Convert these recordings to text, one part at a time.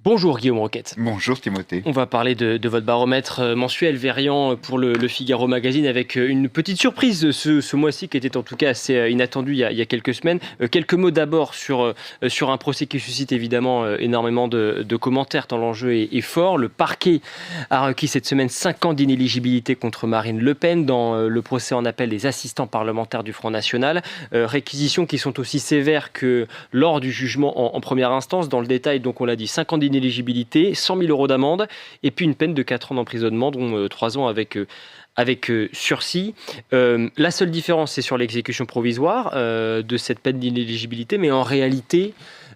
Bonjour Guillaume Roquette. Bonjour Timothée. On va parler de votre baromètre mensuel Verian pour le Figaro Magazine avec une petite surprise ce mois-ci qui était en tout cas assez inattendue il y a quelques semaines. Quelques mots d'abord sur un procès qui suscite évidemment énormément de commentaires tant l'enjeu est fort. Le parquet a requis cette semaine 5 ans d'inéligibilité contre Marine Le Pen dans le procès en appel des assistants parlementaires du Front National. Réquisitions qui sont aussi sévères que lors du jugement en première instance. Dans le détail, donc on l'a dit, 5 ans d'inéligibilité, 100 000 € d'amende et puis une peine de 4 ans d'emprisonnement, dont 3 ans avec sursis. La seule différence, c'est sur l'exécution provisoire de cette peine d'inéligibilité, mais en réalité,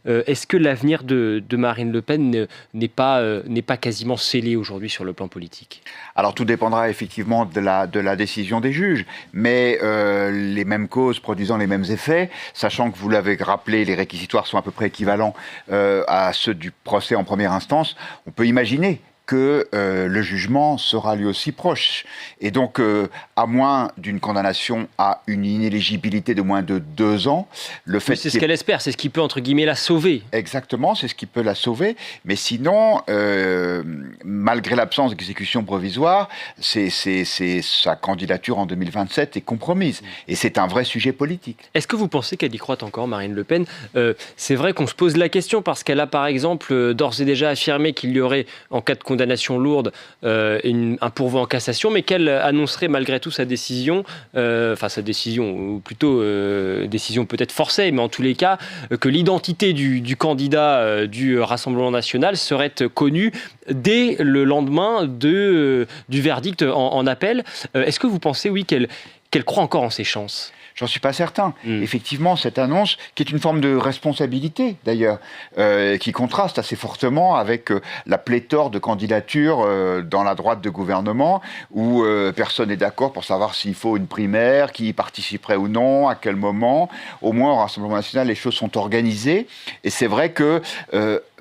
est-ce que l'avenir de Marine Le Pen n'est pas quasiment scellé aujourd'hui sur le plan politique ? Alors tout dépendra effectivement de la décision des juges, mais les mêmes causes produisant les mêmes effets, sachant que vous l'avez rappelé, les réquisitoires sont à peu près équivalents à ceux du procès en première instance, on peut imaginer que le jugement sera lui aussi proche. Et donc, à moins d'une condamnation à une inéligibilité de moins de 2 ans, le fait... Oui, c'est ce qu'elle espère, c'est ce qui peut, entre guillemets, la sauver. Exactement, c'est ce qui peut la sauver. Mais sinon, malgré l'absence d'exécution provisoire, sa candidature en 2027 est compromise. Et c'est un vrai sujet politique. Est-ce que vous pensez qu'elle y croit encore, Marine Le Pen ? C'est vrai qu'on se pose la question parce qu'elle a, par exemple, d'ores et déjà affirmé qu'il y aurait, en cas de condamnation lourde, un pourvoi en cassation, mais qu'elle annoncerait malgré tout sa décision, ou plutôt décision peut-être forcée, mais en tous les cas, que l'identité du candidat du Rassemblement national serait connue dès le lendemain du verdict en appel. Est-ce que vous pensez, oui, qu'elle croit encore en ses chances ? J'en suis pas certain. Effectivement, cette annonce, qui est une forme de responsabilité d'ailleurs, qui contraste assez fortement avec la pléthore de candidatures dans la droite de gouvernement, où personne n'est d'accord pour savoir s'il faut une primaire, qui y participerait ou non, à quel moment. Au moins, au Rassemblement national, les choses sont organisées. Et c'est vrai que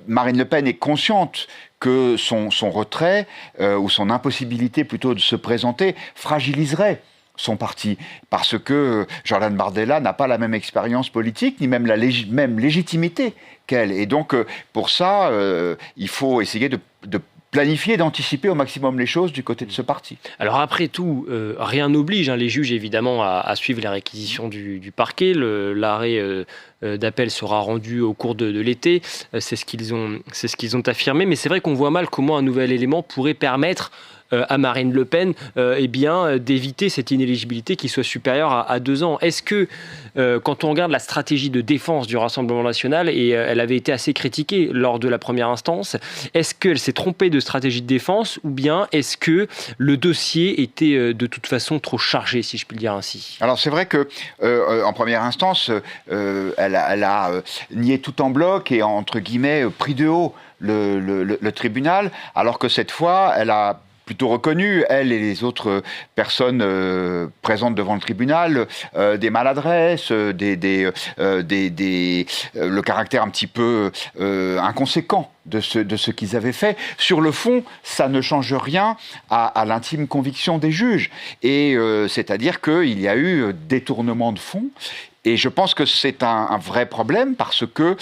Marine Le Pen est consciente que son retrait, ou son impossibilité plutôt de se présenter, fragiliserait son parti, parce que Jordan Bardella n'a pas la même expérience politique, ni même la même légitimité qu'elle. Et donc, pour ça, il faut essayer de planifier, d'anticiper au maximum les choses du côté de ce parti. Alors après tout, rien n'oblige les juges évidemment à suivre les réquisitions du parquet. L'arrêt d'appel sera rendu au cours de l'été. C'est ce qu'ils ont affirmé. Mais c'est vrai qu'on voit mal comment un nouvel élément pourrait permettre à Marine Le Pen d'éviter cette inéligibilité qui soit supérieure à 2 ans. Est-ce que, quand on regarde la stratégie de défense du Rassemblement national, et elle avait été assez critiquée lors de la première instance, est-ce qu'elle s'est trompée de stratégie de défense ou bien est-ce que le dossier était de toute façon trop chargé, si je puis le dire ainsi ? Alors c'est vrai que en première instance, elle a nié tout en bloc et entre guillemets pris de haut le tribunal, alors que cette fois, elle a plutôt reconnu, elle et les autres personnes présentes devant le tribunal, des maladresses, le caractère un petit peu inconséquent de ce qu'ils avaient fait. Sur le fond, ça ne change rien à l'intime conviction des juges. Et c'est-à-dire qu'il y a eu détournement de fonds. Et je pense que c'est un vrai problème parce que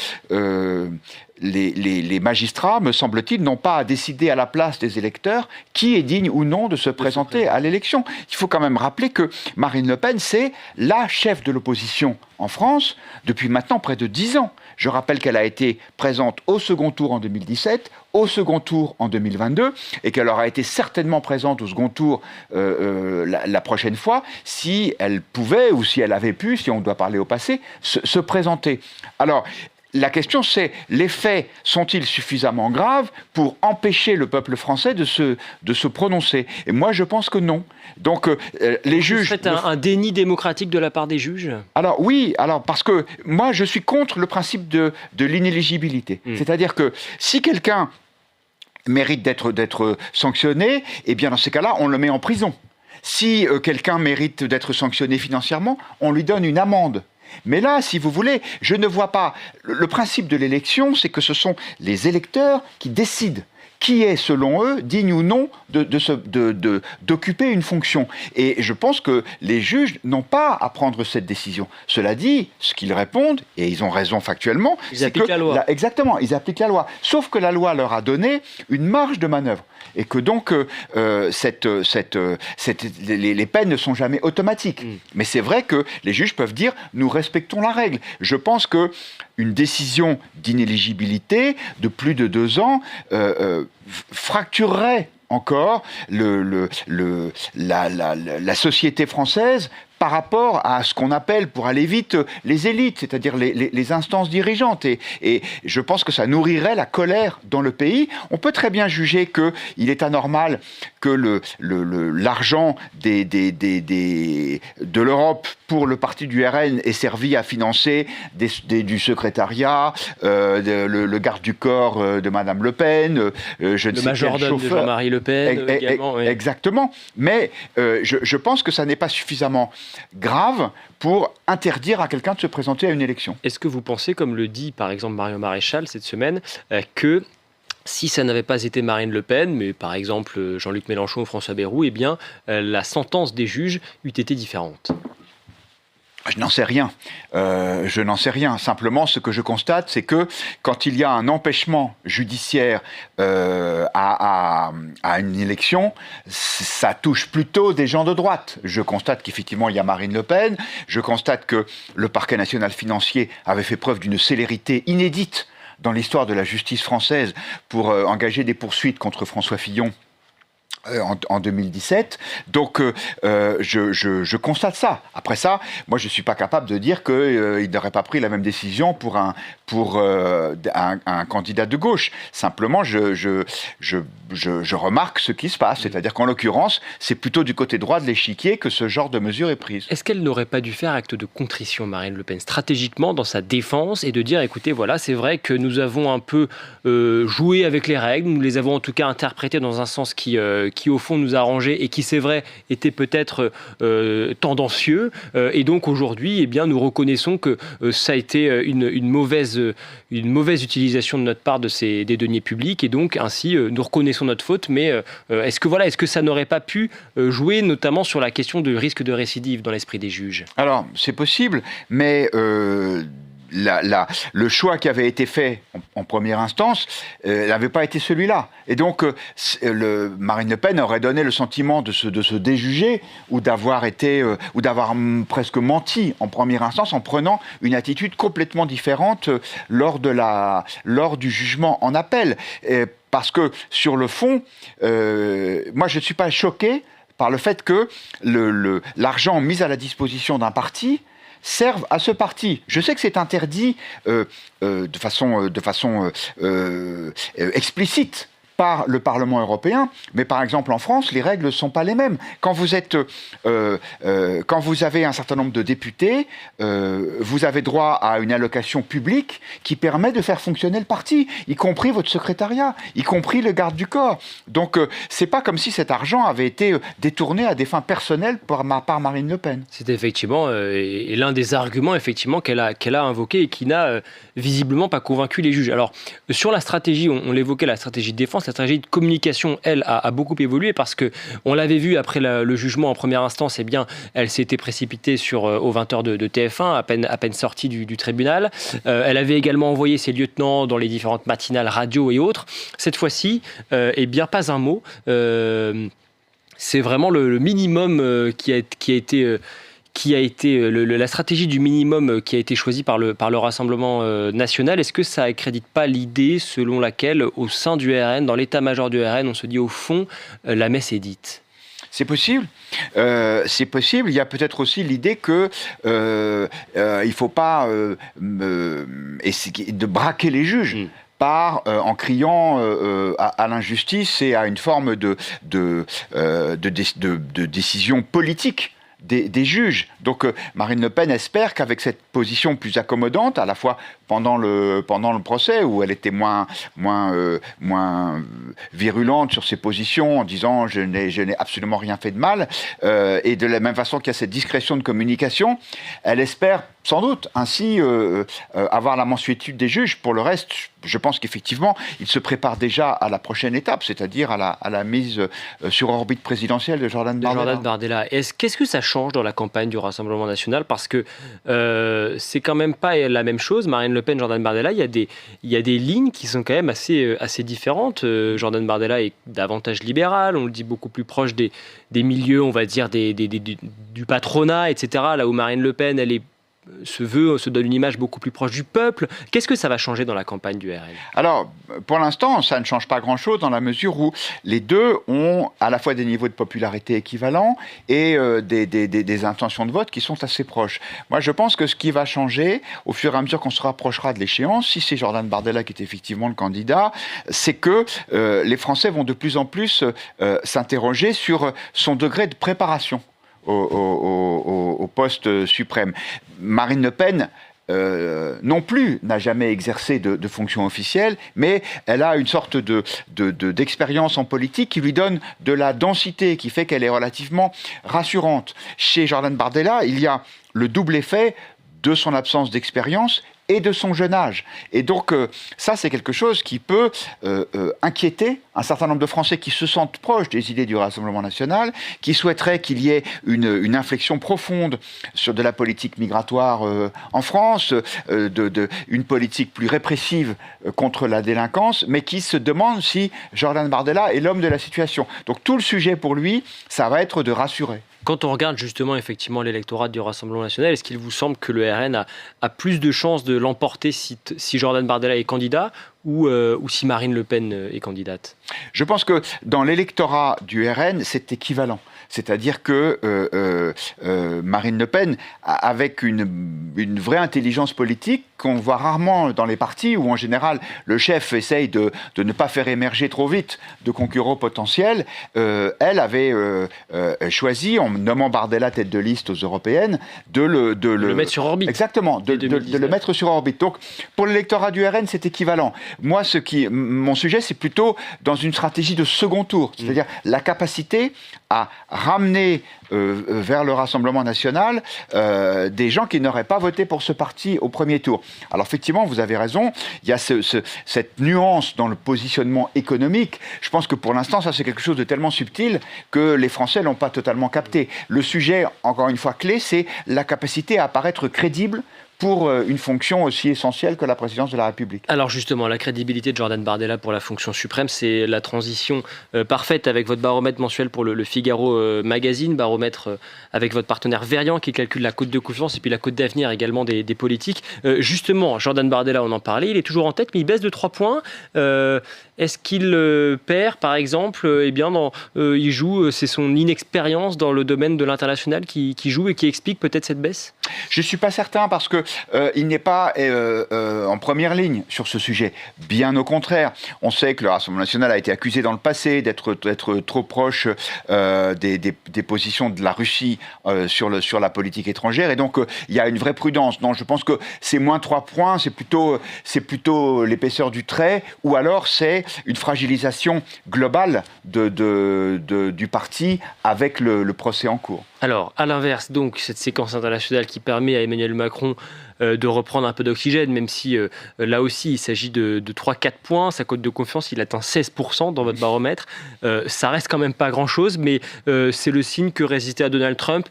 les magistrats, me semble-t-il, n'ont pas à décider à la place des électeurs qui est digne ou non de se présenter à l'élection. Il faut quand même rappeler que Marine Le Pen, c'est la chef de l'opposition en France depuis maintenant près de 10 ans. Je rappelle qu'elle a été présente au second tour en 2017, au second tour en 2022, et qu'elle aura été certainement présente au second tour la prochaine fois, si elle pouvait, ou si elle avait pu, si on doit parler au passé, se présenter. Alors, la question c'est, les faits sont-ils suffisamment graves pour empêcher le peuple français de se prononcer ? Et moi je pense que non. Donc les juges... Vous faites un déni démocratique de la part des juges ? Alors oui, parce que moi je suis contre le principe de l'inéligibilité. C'est-à-dire que si quelqu'un mérite d'être sanctionné, eh bien dans ces cas-là on le met en prison. Si quelqu'un mérite d'être sanctionné financièrement, on lui donne une amende. Mais là, si vous voulez, je ne vois pas... Le principe de l'élection, c'est que ce sont les électeurs qui décident qui est, selon eux, digne ou non d'occuper une fonction. Et je pense que les juges n'ont pas à prendre cette décision. Cela dit, ce qu'ils répondent, et ils ont raison factuellement, ils appliquent la loi. Exactement, ils appliquent la loi. Sauf que la loi leur a donné une marge de manœuvre. Et que donc, les peines ne sont jamais automatiques. Mais c'est vrai que les juges peuvent dire « nous respectons la règle ». Je pense qu'une décision d'inéligibilité de plus de 2 ans fracturerait encore la société française par rapport à ce qu'on appelle, pour aller vite, les élites, c'est-à-dire les instances dirigeantes. Et je pense que ça nourrirait la colère dans le pays. On peut très bien juger qu'il est anormal que l'argent de l'Europe pour le parti du RN ait servi à financer du secrétariat, le garde du corps de Madame Le Pen, le majordome de Jean-Marie Le Pen également. Oui. Exactement. Mais je pense que ça n'est pas suffisamment grave pour interdire à quelqu'un de se présenter à une élection. Est-ce que vous pensez, comme le dit par exemple Marion Maréchal cette semaine, que si ça n'avait pas été Marine Le Pen, mais par exemple Jean-Luc Mélenchon ou François Bayrou, eh bien la sentence des juges eût été différente? Je n'en sais rien. Je n'en sais rien. Simplement, ce que je constate, c'est que quand il y a un empêchement judiciaire à une élection, ça touche plutôt des gens de droite. Je constate qu'effectivement, il y a Marine Le Pen. Je constate que le parquet national financier avait fait preuve d'une célérité inédite dans l'histoire de la justice française pour engager des poursuites contre François Fillon en 2017. Donc, je constate ça. Après ça, moi, je ne suis pas capable de dire qu'il n'aurait pas pris la même décision pour un candidat de gauche. Simplement, je remarque ce qui se passe. C'est-à-dire qu'en l'occurrence, c'est plutôt du côté droit de l'échiquier que ce genre de mesure est prise. Est-ce qu'elle n'aurait pas dû faire acte de contrition, Marine Le Pen, stratégiquement dans sa défense, et de dire, écoutez, voilà, c'est vrai que nous avons un peu joué avec les règles, nous les avons en tout cas interprétées dans un sens qui au fond nous a arrangé et qui, c'est vrai, était peut-être tendancieux. Et donc aujourd'hui, eh bien, nous reconnaissons que ça a été une mauvaise utilisation de notre part des deniers publics. Et donc ainsi, nous reconnaissons notre faute. Mais est-ce que ça n'aurait pas pu jouer notamment sur la question du risque de récidive dans l'esprit des juges? Alors, c'est possible, mais le choix qui avait été fait en première instance n'avait pas été celui-là. Et donc, Marine Le Pen aurait donné le sentiment de se déjuger ou d'avoir presque menti en première instance en prenant une attitude complètement différente lors du jugement en appel. Parce que, sur le fond, moi, je ne suis pas choqué par le fait que l'argent mis à la disposition d'un parti servent à ce parti. Je sais que c'est interdit de façon explicite par le Parlement européen, mais par exemple en France, les règles ne sont pas les mêmes. Quand vous avez un certain nombre de députés, vous avez droit à une allocation publique qui permet de faire fonctionner le parti, y compris votre secrétariat, y compris le garde du corps. Donc c'est pas comme si cet argent avait été détourné à des fins personnelles par Marine Le Pen. C'est effectivement l'un des arguments effectivement qu'elle a invoqué et qui n'a visiblement pas convaincu les juges. Alors sur la stratégie, on l'évoquait, la stratégie de défense, la stratégie de communication, elle, a beaucoup évolué parce que on l'avait vu après le jugement en première instance, eh bien, elle s'était précipitée aux 20h de TF1, à peine sortie du tribunal. Elle avait également envoyé ses lieutenants dans les différentes matinales radio et autres. Cette fois-ci, eh bien, pas un mot. C'est vraiment le minimum qui a été la stratégie du minimum qui a été choisie par le Rassemblement national. Est-ce que ça accrédite pas l'idée selon laquelle, au sein du RN, dans l'état-major du RN, on se dit au fond, la messe est dite? C'est possible. C'est possible. Il y a peut-être aussi l'idée que il ne faut pas essayer de braquer les juges. En criant à l'injustice et à une forme de décision politique des juges. Donc Marine Le Pen espère qu'avec cette position plus accommodante, à la fois pendant le procès, où elle était moins virulente sur ses positions, en disant je n'ai absolument rien fait de mal. Et de la même façon qu'il y a cette discrétion de communication, elle espère sans doute ainsi avoir la mansuétude des juges. Pour le reste, je pense qu'effectivement, il se prépare déjà à la prochaine étape, c'est-à-dire à la mise sur orbite présidentielle de Jordan Bardella. Qu'est-ce que ça change dans la campagne du Rassemblement national? Parce que c'est quand même pas la même chose. Marine Le Pen, Jordan Bardella, il y a des lignes qui sont quand même assez différentes. Jordan Bardella est davantage libéral, on le dit beaucoup plus proche des milieux, on va dire, du patronat, etc. Là où Marine Le Pen, elle se donne une image beaucoup plus proche du peuple. Qu'est-ce que ça va changer dans la campagne du RN? Alors, pour l'instant, ça ne change pas grand-chose dans la mesure où les deux ont à la fois des niveaux de popularité équivalents et des intentions de vote qui sont assez proches. Moi, je pense que ce qui va changer, au fur et à mesure qu'on se rapprochera de l'échéance, si c'est Jordan Bardella qui est effectivement le candidat, c'est que les Français vont de plus en plus s'interroger sur son degré de préparation au poste suprême. Marine Le Pen, non plus, n'a jamais exercé de fonction officielle, mais elle a une sorte d'expérience en politique qui lui donne de la densité, qui fait qu'elle est relativement rassurante. Chez Jordan Bardella, il y a le double effet de son absence d'expérience et de son jeune âge. Et donc, ça, c'est quelque chose qui peut inquiéter un certain nombre de Français qui se sentent proches des idées du Rassemblement national, qui souhaiteraient qu'il y ait une inflexion profonde sur de la politique migratoire en France, une politique plus répressive contre la délinquance, mais qui se demandent si Jordan Bardella est l'homme de la situation. Donc, tout le sujet pour lui, ça va être de rassurer. Quand on regarde justement effectivement l'électorat du Rassemblement national, est-ce qu'il vous semble que le RN a plus de chances de l'emporter si Jordan Bardella est candidat ou si Marine Le Pen est candidate? Je pense que dans l'électorat du RN, c'est équivalent. C'est-à-dire que Marine Le Pen, avec une vraie intelligence politique qu'on voit rarement dans les partis, où en général le chef essaye de ne pas faire émerger trop vite de concurrents potentiels, elle avait choisi, en nommant Bardella tête de liste aux européennes, de le mettre sur orbite. Exactement, de le mettre sur orbite. Donc pour l'électorat du RN, c'est équivalent. Moi, mon sujet, c'est plutôt dans une stratégie de second tour, c'est-à-dire la capacité à ramener vers le Rassemblement national des gens qui n'auraient pas voté pour ce parti au premier tour. Alors effectivement, vous avez raison, il y a cette nuance dans le positionnement économique. Je pense que pour l'instant, ça c'est quelque chose de tellement subtil que les Français ne l'ont pas totalement capté. Le sujet, encore une fois clé, c'est la capacité à paraître crédible pour une fonction aussi essentielle que la présidence de la République. Alors justement, la crédibilité de Jordan Bardella pour la fonction suprême, c'est la transition parfaite avec votre baromètre mensuel pour le Figaro Magazine, baromètre avec votre partenaire Verian qui calcule la cote de confiance et puis la cote d'avenir également des politiques. Justement, Jordan Bardella, on en parlait, il est toujours en tête, mais il baisse de 3 points. Est-ce qu'il perd, par exemple, il joue, c'est son inexpérience dans le domaine de l'international qui joue et qui explique peut-être cette baisse? Je ne suis pas certain parce que il n'est pas en première ligne sur ce sujet. Bien au contraire, on sait que le Rassemblement national a été accusé dans le passé d'être trop proche des positions de la Russie sur la politique étrangère, et donc il y a une vraie prudence. Non, je pense que c'est moins 3 points, c'est plutôt l'épaisseur du trait, ou alors c'est une fragilisation globale du parti avec le procès en cours. Alors, à l'inverse, donc, cette séquence internationale qui permet à Emmanuel Macron de reprendre un peu d'oxygène, même si là aussi il s'agit de 3-4 points. Sa cote de confiance, il atteint 16% dans votre baromètre. Ça reste quand même pas grand-chose, mais c'est le signe que résister à Donald Trump,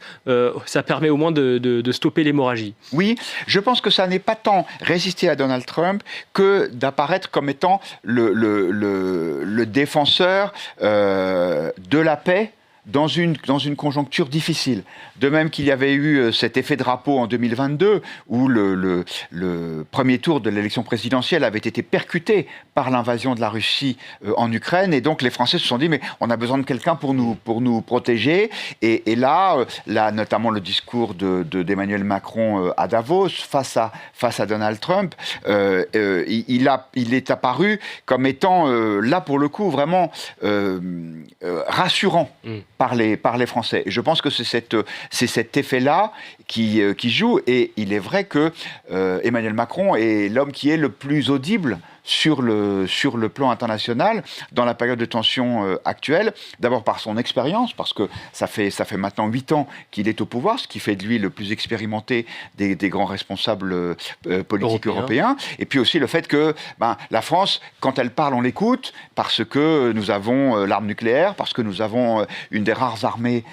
ça permet au moins de stopper l'hémorragie. Oui, je pense que ça n'est pas tant résister à Donald Trump que d'apparaître comme étant le défenseur de la paix dans une conjoncture difficile. De même qu'il y avait eu cet effet drapeau en 2022, où le premier tour de l'élection présidentielle avait été percuté par l'invasion de la Russie en Ukraine, et donc les Français se sont dit, mais on a besoin de quelqu'un pour nous protéger, et là, notamment le discours d'Emmanuel Macron à Davos, face à Donald Trump, il est apparu comme étant, là pour le coup, vraiment rassurant par les Français. Et je pense que c'est cet effet-là qui joue. Et il est vrai que Emmanuel Macron est l'homme qui est le plus audible sur le plan international dans la période de tension actuelle. D'abord par son expérience, parce que ça fait maintenant 8 ans qu'il est au pouvoir, ce qui fait de lui le plus expérimenté des grands responsables politiques européens. Et puis aussi le fait que la France, quand elle parle, on l'écoute, parce que nous avons l'arme nucléaire, parce que nous avons une des rares armées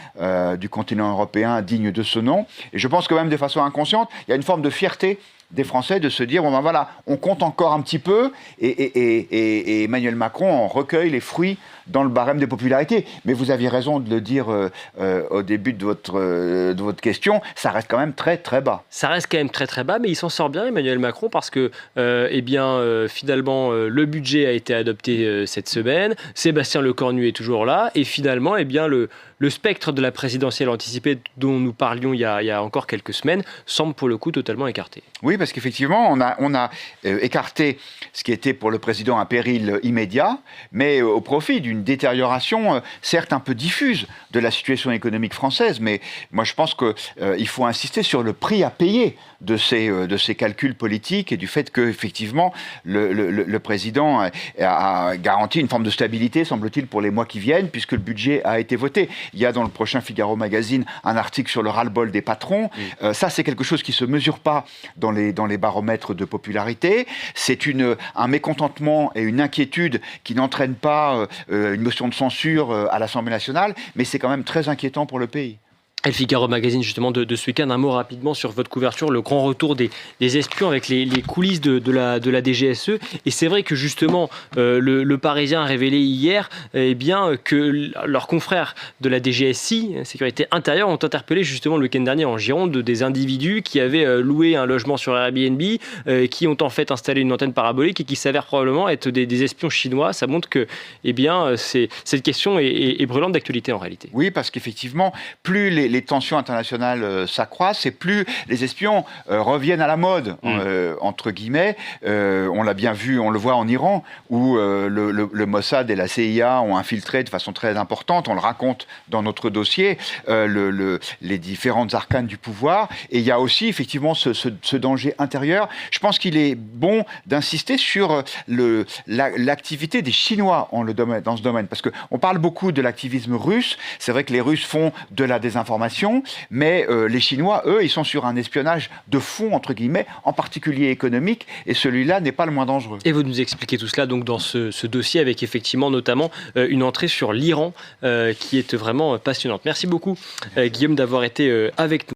du continent européen digne de ce nom. Et je pense que même de façon inconsciente, il y a une forme de fierté des Français de se dire, voilà, on compte encore un petit peu, et Emmanuel Macron en recueille les fruits dans le barème de popularité. Mais vous aviez raison de le dire au début de votre question, ça reste quand même très très bas. Ça reste quand même très très bas, mais il s'en sort bien, Emmanuel Macron, parce que finalement le budget a été adopté cette semaine, Sébastien Lecornu est toujours là, et finalement le spectre de la présidentielle anticipée dont nous parlions il y a encore quelques semaines semble pour le coup totalement écarté. Oui, parce qu'effectivement, on a écarté ce qui était pour le président un péril immédiat, mais au profit d'une détérioration, certes un peu diffuse, de la situation économique française. Mais moi, je pense qu'il faut insister sur le prix à payer de ces calculs politiques et du fait qu'effectivement, le président a garanti une forme de stabilité, semble-t-il, pour les mois qui viennent, puisque le budget a été voté. Il y a dans le prochain Figaro Magazine un article sur le ras-le-bol des patrons. Ça, c'est quelque chose qui ne se mesure pas dans les baromètres de popularité. C'est un mécontentement et une inquiétude qui n'entraînent pas une motion de censure à l'Assemblée nationale, mais c'est quand même très inquiétant pour le pays. Et le Figaro Magazine, justement, de ce week-end, un mot rapidement sur votre couverture, le grand retour des espions avec les coulisses de la DGSE. Et c'est vrai que, justement, le Parisien a révélé hier que leurs confrères de la DGSI, Sécurité Intérieure, ont interpellé justement le week-end dernier en Gironde des individus qui avaient loué un logement sur Airbnb, qui ont en fait installé une antenne parabolique et qui s'avèrent probablement être des espions chinois. Ça montre que cette question est brûlante d'actualité en réalité. Oui, parce qu'effectivement, plus les tensions internationales s'accroissent et plus les espions reviennent à la mode, entre guillemets. On l'a bien vu, on le voit en Iran, où le Mossad et la CIA ont infiltré de façon très importante, on le raconte dans notre dossier, les différentes arcanes du pouvoir. Et il y a aussi effectivement ce danger intérieur. Je pense qu'il est bon d'insister sur l'activité des Chinois dans ce domaine, parce qu'on parle beaucoup de l'activisme russe. C'est vrai que les Russes font de la désinformation, mais les Chinois, eux, ils sont sur un espionnage de fond, entre guillemets, en particulier économique, et celui-là n'est pas le moins dangereux. Et vous nous expliquez tout cela donc dans ce dossier, avec effectivement notamment une entrée sur l'Iran qui est vraiment passionnante. Merci beaucoup Guillaume d'avoir été avec nous.